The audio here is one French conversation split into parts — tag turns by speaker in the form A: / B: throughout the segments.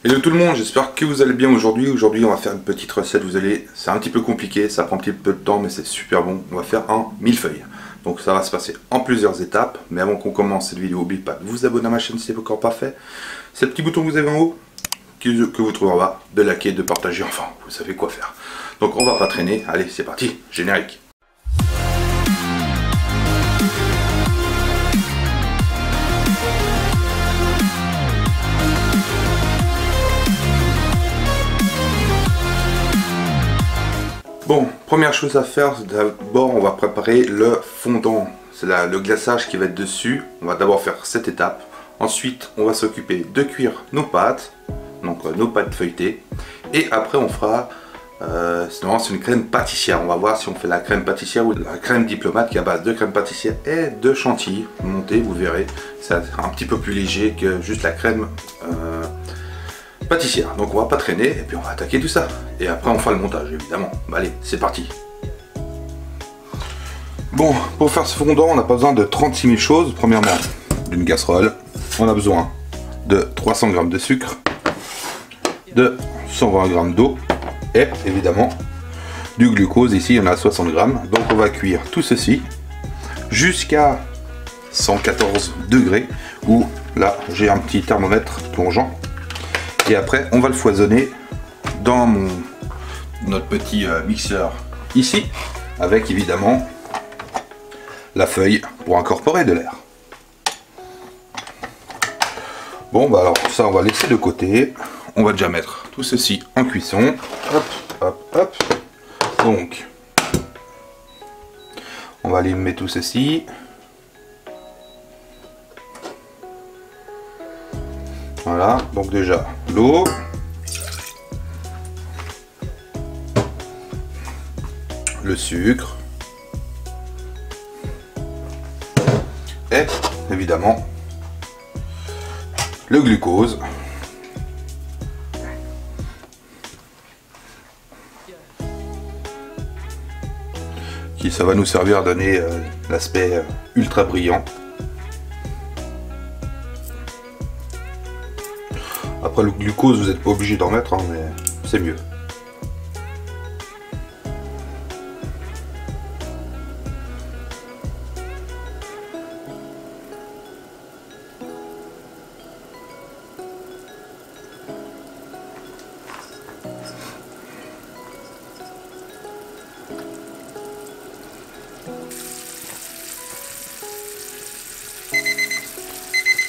A: Hello tout le monde, j'espère que vous allez bien aujourd'hui. Aujourd'hui on va faire une petite recette, c'est un petit peu compliqué, ça prend un petit peu de temps mais c'est super bon. On va faire un millefeuille. Donc ça va se passer en plusieurs étapes, mais avant qu'on commence cette vidéo, n'oubliez pas de vous abonner à ma chaîne si ce n'est pas encore pas fait. C'est le petit bouton que vous avez en haut, que vous trouvez en bas, de liker, de partager, enfin vous savez quoi faire. Donc on va pas traîner, allez c'est parti, générique. Bon, première chose à faire, d'abord on va préparer le fondant. C'est le glaçage qui va être dessus. On va d'abord faire cette étape. Ensuite, on va s'occuper de cuire nos pâtes, donc nos pâtes feuilletées. Et après, on fera, c'est une crème pâtissière. On va voir si on fait la crème pâtissière ou la crème diplomate qui est à base de crème pâtissière et de chantilly monté. Vous verrez, c'est un petit peu plus léger que juste la crème pâtissière. Donc on va pas traîner et puis on va attaquer tout ça. Et après on fera le montage évidemment. Allez, c'est parti. Bon, pour faire ce fondant, on n'a pas besoin de 36 000 choses. Premièrement, d'une casserole. On a besoin de 300 g de sucre, de 120 g d'eau et évidemment du glucose. Ici, il y en a 60 g. Donc on va cuire tout ceci jusqu'à 114 degrés. Où là, j'ai un petit thermomètre plongeant. Et après, on va le foisonner dans notre petit mixeur ici, avec évidemment la feuille pour incorporer de l'air. Bon, bah alors ça, on va laisser de côté. On va déjà mettre tout ceci en cuisson. Hop, hop, hop. Donc, on va allumer tout ceci. Voilà, donc déjà l'eau, le sucre et évidemment le glucose qui ça va nous servir à donner l'aspect ultra brillant. Après le glucose, vous n'êtes pas obligé d'en mettre, hein, mais c'est mieux.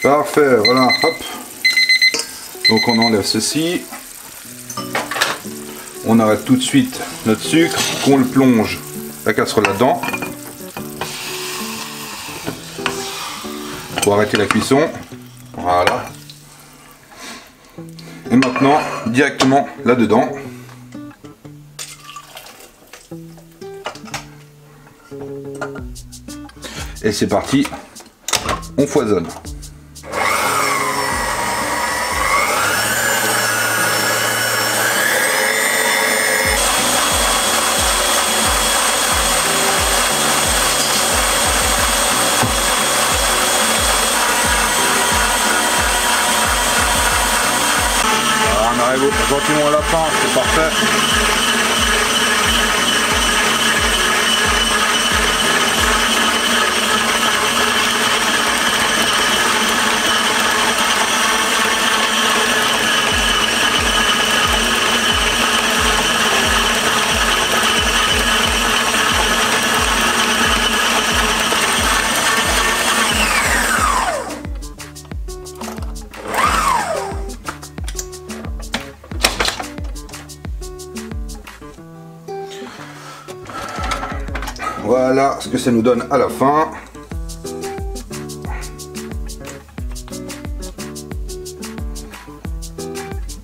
A: Parfait, voilà, hop. Donc on enlève ceci, on arrête tout de suite notre sucre, qu'on le plonge la casserole là-dedans pour arrêter la cuisson, voilà. Et maintenant directement là-dedans. Et c'est parti, on foisonne. On arrive gentiment à la fin, c'est parfait. Voilà ce que ça nous donne à la fin.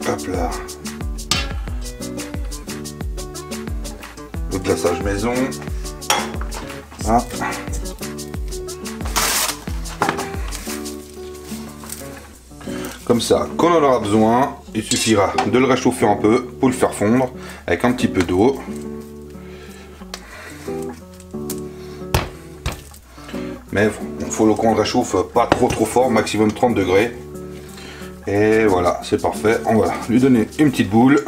A: Hop là. Le glaçage maison. Ah. Comme ça, quand on en aura besoin, il suffira de le réchauffer un peu pour le faire fondre avec un petit peu d'eau. Mais il faut qu'on le réchauffe pas trop fort, maximum 30 degrés. Et voilà, c'est parfait. On va lui donner une petite boule.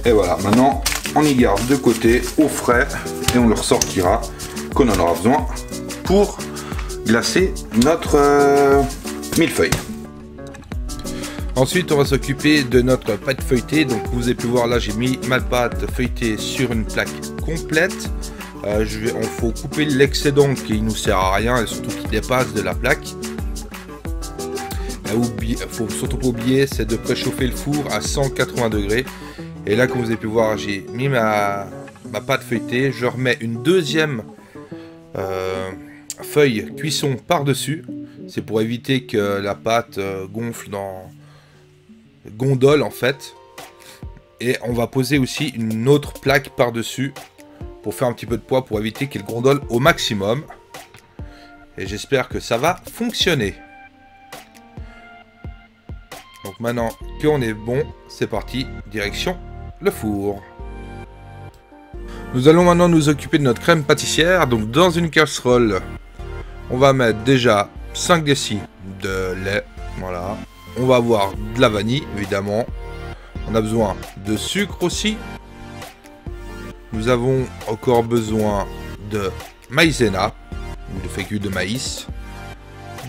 A: Et voilà, maintenant on y garde de côté au frais et on le ressortira quand on en aura besoin pour glacer notre millefeuille. Ensuite, on va s'occuper de notre pâte feuilletée. Donc, vous avez pu voir là, j'ai mis ma pâte feuilletée sur une plaque complète. Il faut couper l'excédent qui nous sert à rien et surtout qui dépasse de la plaque. Il faut surtout pas oublier, c'est de préchauffer le four à 180 degrés. Et là, comme vous avez pu voir, j'ai mis ma pâte feuilletée. Je remets une deuxième feuille cuisson par-dessus. C'est pour éviter que la pâte gonfle gondole en fait. Et on va poser aussi une autre plaque par-dessus pour faire un petit peu de poids pour éviter qu'elle gondole au maximum. Et j'espère que ça va fonctionner. Donc maintenant qu'on est bon, c'est parti, direction le four. Nous allons maintenant nous occuper de notre crème pâtissière. Donc dans une casserole, on va mettre déjà 5 décis de lait. Voilà. On va avoir de la vanille, évidemment. On a besoin de sucre aussi. Nous avons encore besoin de maïzena, ou de fécule de maïs,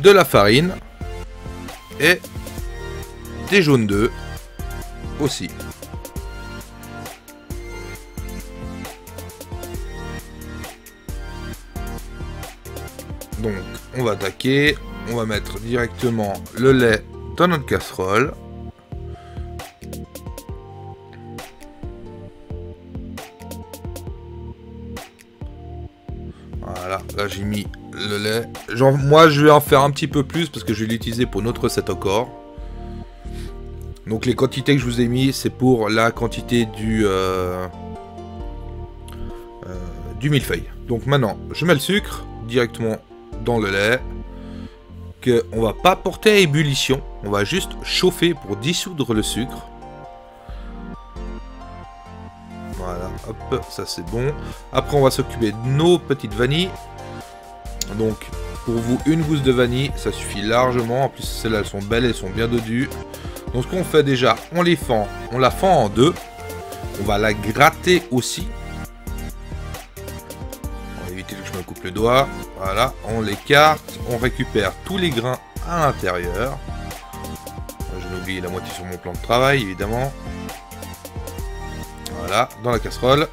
A: de la farine et des jaunes d'œufs aussi. Donc, on va attaquer. On va mettre directement le lait dans notre casserole. Voilà, là j'ai mis le lait. Moi je vais en faire un petit peu plus parce que je vais l'utiliser pour notre recette encore. Donc les quantités que je vous ai mis, c'est pour la quantité du millefeuille. Donc maintenant, je mets le sucre directement dans le lait. On va pas porter à ébullition, on va juste chauffer pour dissoudre le sucre. Voilà, hop, ça c'est bon. Après on va s'occuper de nos petites vanilles. Donc pour vous, une gousse de vanille, ça suffit largement. En plus celles-là elles sont belles, elles sont bien dodues. Donc ce qu'on fait déjà, on la fend en deux. On va la gratter aussi. On va éviter que je me coupe le doigt. Voilà, on l'écarte, on récupère tous les grains à l'intérieur. Je n'ai oublié la moitié sur mon plan de travail, évidemment. Voilà, dans la casserole.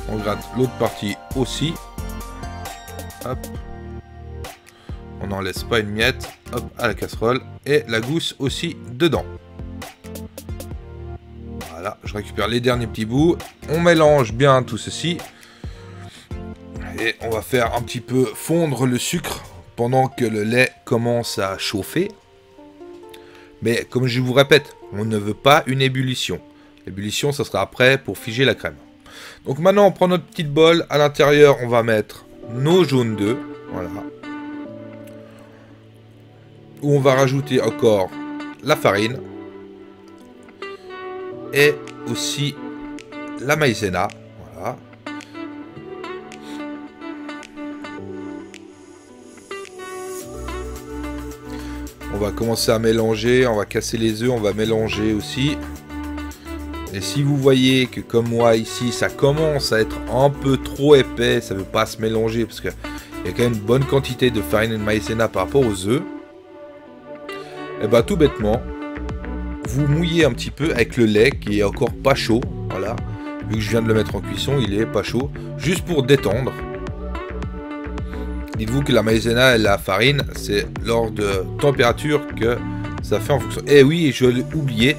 A: On gratte l'autre partie aussi. Hop. On n'en laisse pas une miette. Hop, à la casserole. Et la gousse aussi dedans. Voilà, je récupère les derniers petits bouts. On mélange bien tout ceci. Et on va faire un petit peu fondre le sucre pendant que le lait commence à chauffer. Mais comme je vous répète, on ne veut pas une ébullition. L'ébullition, ça sera après pour figer la crème. Donc maintenant, on prend notre petite bol. À l'intérieur, on va mettre nos jaunes d'œufs. Voilà. Où on va rajouter encore la farine. Et aussi la maïzena. Voilà. On va commencer à mélanger, on va casser les œufs, on va mélanger aussi. Et si vous voyez que comme moi ici, ça commence à être un peu trop épais, ça ne veut pas se mélanger parce qu'il y a quand même une bonne quantité de farine et de maïzena par rapport aux œufs. Et bah tout bêtement, vous mouillez un petit peu avec le lait qui est encore pas chaud. Voilà, vu que je viens de le mettre en cuisson, il est pas chaud, juste pour détendre. Dites-vous que la maïzena et la farine, c'est l'ordre de température que ça fait en fonction. Et oui, je l'ai oublié,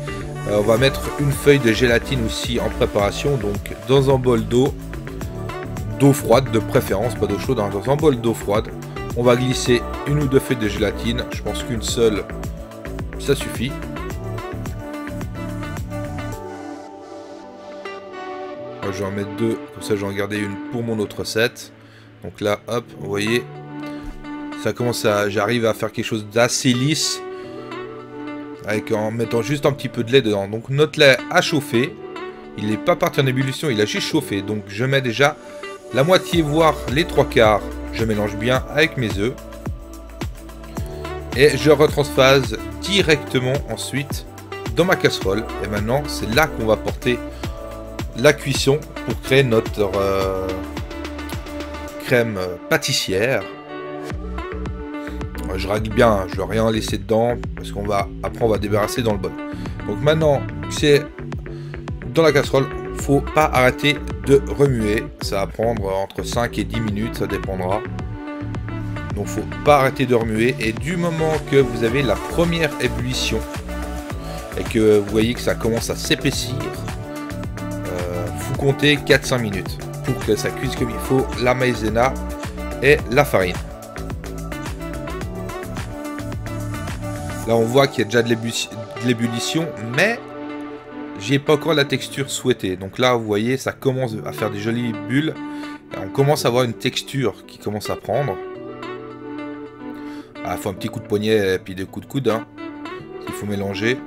A: on va mettre une feuille de gélatine aussi en préparation. Donc dans un bol d'eau froide de préférence, pas d'eau chaude, dans un bol d'eau froide, on va glisser une ou deux feuilles de gélatine. Je pense qu'une seule, ça suffit. Je vais en mettre deux, comme ça je vais en garder une pour mon autre recette. Donc là, hop, vous voyez, ça commence à, j'arrive à faire quelque chose d'assez lisse.
B: en mettant juste un petit peu de lait dedans. Donc notre lait a chauffé. Il n'est pas parti en ébullition, il a juste chauffé. Donc je mets déjà la moitié, voire les 3/4. Je mélange bien avec mes œufs. Et je retransphase directement ensuite dans ma casserole. Et maintenant, c'est là qu'on va porter la cuisson pour créer notre crème pâtissière. Je règle bien, je ne vais rien laisser dedans parce qu'on va après on va débarrasser dans le bol. Donc maintenant c'est dans la casserole, faut pas arrêter de remuer. Ça va prendre entre 5 et 10 minutes, ça dépendra. Donc faut pas arrêter de remuer. Et du moment que vous avez la première ébullition et que vous voyez que ça commence à s'épaissir, faut compter 4-5 minutes pour que ça cuise comme il faut la maïzena et la farine. Là on voit qu'il y a déjà de l'ébullition, mais j'ai pas encore la texture souhaitée. Donc là vous voyez ça commence à faire des jolies bulles. On commence à avoir une texture qui commence à prendre. Il faut un petit coup de poignet et puis des coups de coude. Hein. Il faut mélanger.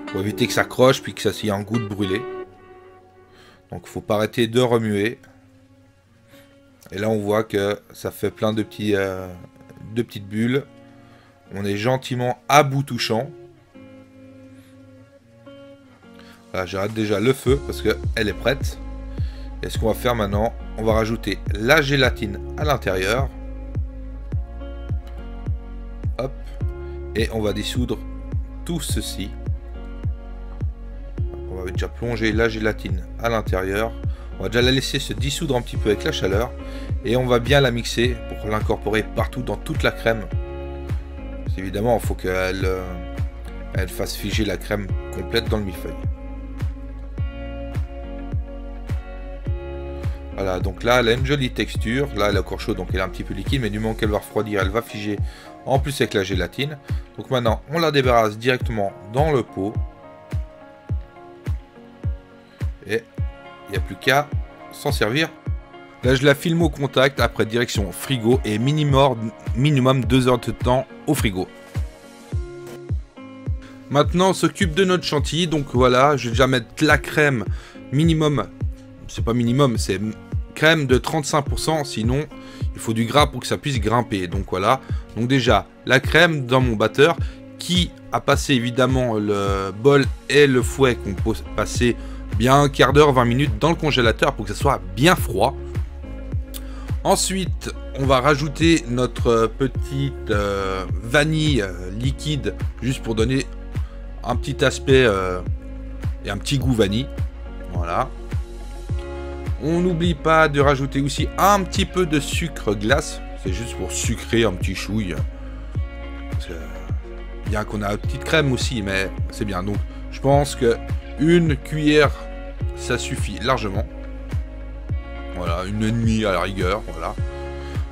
B: Pour éviter que ça croche puis que ça s'y ait un goût de brûlé. Donc il faut pas arrêter de remuer. Et là on voit que ça fait plein de petites bulles. On est gentiment à bout touchant. Voilà, j'arrête déjà le feu parce qu'elle est prête. Et ce qu'on va faire maintenant, on va rajouter la gélatine à l'intérieur. Hop. Et on va dissoudre tout ceci. On va déjà plonger la gélatine à l'intérieur. On va déjà la laisser se dissoudre un petit peu avec la chaleur. Et on va bien la mixer pour l'incorporer partout dans toute la crème. Évidemment, il faut qu'elle fasse figer la crème complète dans le millefeuille. Voilà, donc là, elle a une jolie texture. Là, elle est encore chaude, donc elle est un petit peu liquide. Mais du moment qu'elle va refroidir, elle va figer en plus avec la gélatine. Donc maintenant, on la débarrasse directement dans le pot. Et il n'y a plus qu'à s'en servir. Là, je la filme au contact, après direction frigo et minimum 2 heures de temps au frigo. Maintenant, on s'occupe de notre chantilly. Donc voilà, je vais déjà mettre la crème minimum. C'est pas minimum, c'est crème de 35%. Sinon, il faut du gras pour que ça puisse grimper. Donc voilà. Donc déjà, la crème dans mon batteur qui a passé évidemment le bol et le fouet qu'on peut passer bien un quart d'heure, 20 minutes dans le congélateur pour que ça soit bien froid. Ensuite, on va rajouter notre petite vanille liquide, juste pour donner un petit aspect et un petit goût vanille. Voilà. On n'oublie pas de rajouter aussi un petit peu de sucre glace. C'est juste pour sucrer un petit chouille. Bien qu'on a une petite crème aussi, mais c'est bien. Donc, je pense que une cuillère, ça suffit largement. Voilà, 1,5 à la rigueur, voilà.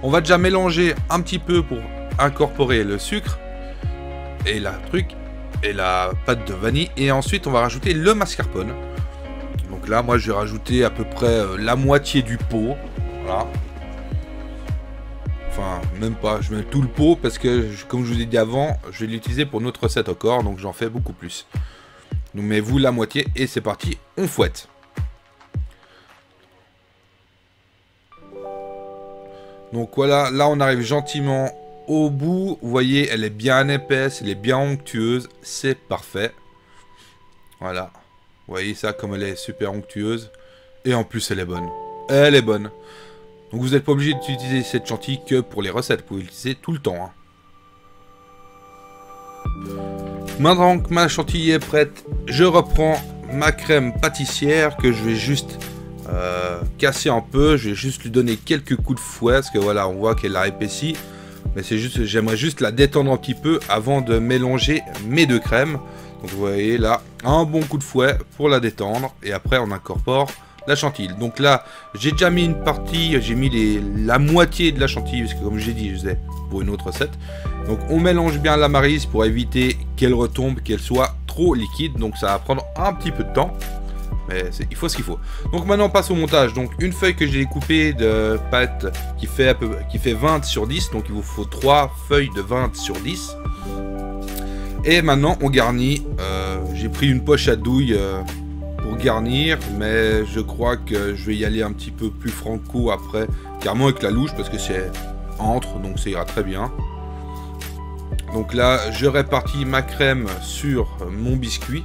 B: On va déjà mélanger un petit peu pour incorporer le sucre et la pâte de vanille. Et ensuite, on va rajouter le mascarpone. Donc là, moi, je vais rajouter à peu près la moitié du pot. Voilà. Enfin, même pas, je mets tout le pot parce que, comme je vous ai dit avant, je vais l'utiliser pour notre recette encore. Donc j'en fais beaucoup plus. Donc mettez-vous la moitié et c'est parti, on fouette. Donc voilà, là on arrive gentiment au bout. Vous voyez, elle est bien épaisse, elle est bien onctueuse. C'est parfait. Voilà. Vous voyez ça, comme elle est super onctueuse. Et en plus, elle est bonne. Elle est bonne. Donc vous n'êtes pas obligé d'utiliser cette chantilly que pour les recettes. Vous pouvez l'utiliser tout le temps. Maintenant que ma chantilly est prête, je reprends ma crème pâtissière que je vais juste... casser un peu, je vais juste lui donner quelques coups de fouet parce que voilà, on voit qu'elle a épaissi, mais c'est juste, j'aimerais juste la détendre un petit peu avant de mélanger mes deux crèmes. Donc vous voyez là, un bon coup de fouet pour la détendre et après on incorpore la chantilly. Donc là, j'ai déjà mis une partie, j'ai mis la moitié de la chantilly parce que comme j'ai dit, je faisais pour une autre recette. Donc on mélange bien la maryse pour éviter qu'elle retombe, qu'elle soit trop liquide. Donc ça va prendre un petit peu de temps. Mais il faut ce qu'il faut. Donc maintenant on passe au montage. Donc une feuille que j'ai coupée de pâte qui fait 20 sur 10. Donc il vous faut 3 feuilles de 20 sur 10. Et maintenant on garnit. J'ai pris une poche à douille pour garnir, mais je crois que je vais y aller un petit peu plus franco après, carrément avec la louche parce que c'est entre, donc ça ira très bien. Donc là je répartis ma crème sur mon biscuit.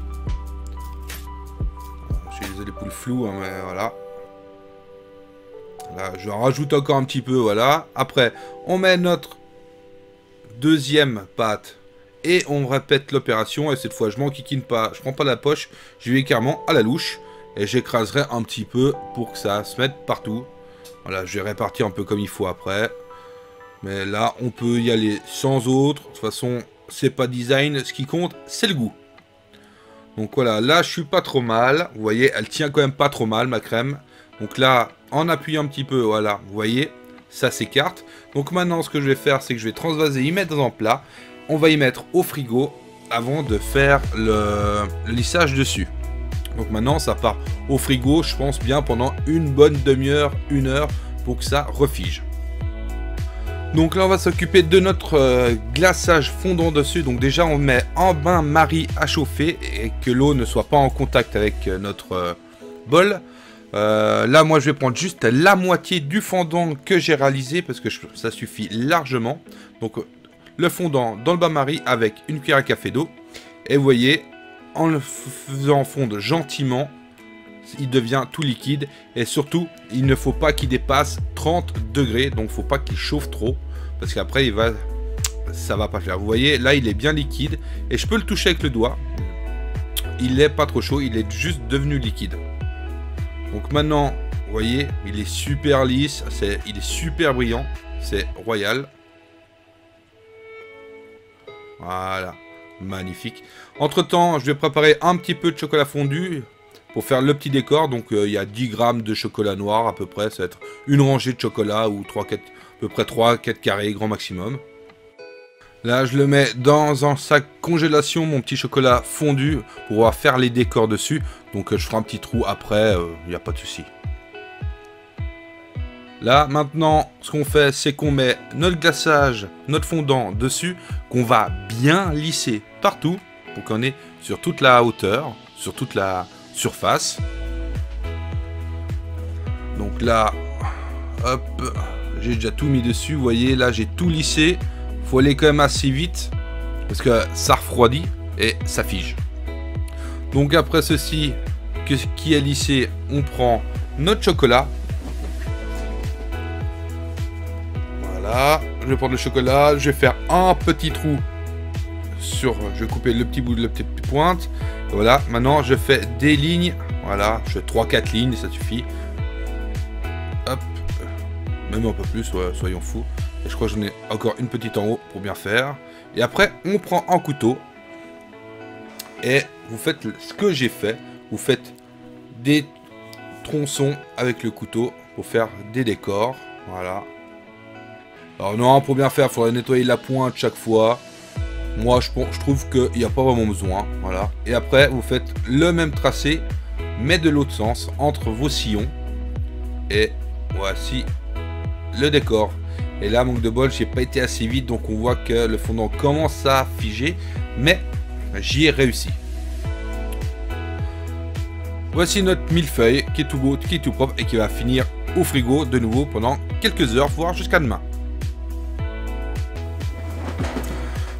B: Je suis désolé pour le flou, hein, mais voilà. Là je rajoute encore un petit peu, voilà. Après on met notre deuxième pâte et on répète l'opération. Et cette fois je m'enquiquine pas, je prends pas la poche, je vais carrément à la louche et j'écraserai un petit peu pour que ça se mette partout. Voilà, je vais répartir un peu comme il faut après, mais là on peut y aller sans autre. De toute façon c'est pas design, ce qui compte c'est le goût. Donc voilà, là je suis pas trop mal, vous voyez elle tient quand même pas trop mal ma crème. Donc là en appuyant un petit peu, voilà, vous voyez ça s'écarte. Donc maintenant ce que je vais faire c'est que je vais transvaser, y mettre dans un plat. On va y mettre au frigo avant de faire le lissage dessus. Donc maintenant ça part au frigo, je pense bien pendant une bonne demi-heure, 1 heure pour que ça refige. Donc là on va s'occuper de notre glaçage fondant dessus. Donc déjà on met un bain-marie à chauffer et que l'eau ne soit pas en contact avec notre bol. Là moi je vais prendre juste la moitié du fondant que j'ai réalisé parce que ça suffit largement. Donc le fondant dans le bain-marie avec une cuillère à café d'eau. Et vous voyez, en le faisant fondre gentiment, il devient tout liquide. Et surtout, il ne faut pas qu'il dépasse 30 degrés. Donc il ne faut pas qu'il chauffe trop. Parce qu'après, ça va pas faire. Vous voyez, là il est bien liquide. Et je peux le toucher avec le doigt. Il n'est pas trop chaud, il est juste devenu liquide. Donc maintenant, vous voyez, il est super lisse. Il est super brillant. C'est royal. Voilà, magnifique. Entre temps, je vais préparer un petit peu de chocolat fondu pour faire le petit décor. Donc il y a 10 grammes de chocolat noir à peu près. Ça va être une rangée de chocolat ou 3-4, à peu près 3-4 carrés, grand maximum. Là, je le mets dans un sac congélation, mon petit chocolat fondu, pour pouvoir faire les décors dessus. Donc je ferai un petit trou après, il n'y a pas de souci. Là, maintenant, ce qu'on fait, c'est qu'on met notre glaçage, notre fondant dessus, qu'on va bien lisser partout, pour qu'on ait sur toute la hauteur, sur toute la surface. Donc là, hop, j'ai déjà tout mis dessus, vous voyez, là j'ai tout lissé. Il faut aller quand même assez vite, parce que ça refroidit et ça fige. Donc après ceci, qui est lissé, on prend notre chocolat. Voilà, je vais prendre le chocolat, je vais faire un petit trou sur, je vais couper le petit bout de la petite pointe. Et voilà, maintenant je fais des lignes, voilà, je fais 3-4 lignes, ça suffit. Hop, même un peu plus, ouais, soyons fous. Et je crois que j'en ai encore une petite en haut pour bien faire. Et après, on prend un couteau et vous faites ce que j'ai fait, vous faites des tronçons avec le couteau pour faire des décors, voilà. Alors non, pour bien faire, il faudrait nettoyer la pointe chaque fois. Moi, je trouve qu'il n'y a pas vraiment besoin. Voilà. Et après, vous faites le même tracé, mais de l'autre sens, entre vos sillons. Et voici le décor. Et là, manque de bol, j'ai pas été assez vite, donc on voit que le fondant commence à figer. Mais j'y ai réussi. Voici notre millefeuille qui est tout beau, qui est tout propre et qui va finir au frigo de nouveau pendant quelques heures, voire jusqu'à demain.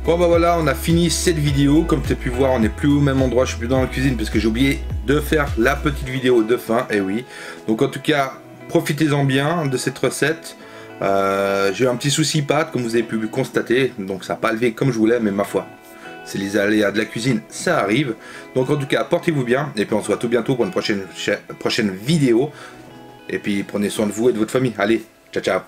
B: Bon bah voilà, on a fini cette vidéo. Comme tu as pu voir, on n'est plus au même endroit, je suis plus dans la cuisine parce que j'ai oublié de faire la petite vidéo de fin, et oui. Donc en tout cas, profitez-en bien de cette recette. J'ai eu un petit souci pâte, comme vous avez pu constater, donc ça n'a pas levé comme je voulais, mais ma foi, c'est les aléas de la cuisine, ça arrive. Donc en tout cas, portez-vous bien, et puis on se voit tout bientôt pour une prochaine vidéo. Et puis prenez soin de vous et de votre famille. Allez, ciao ciao.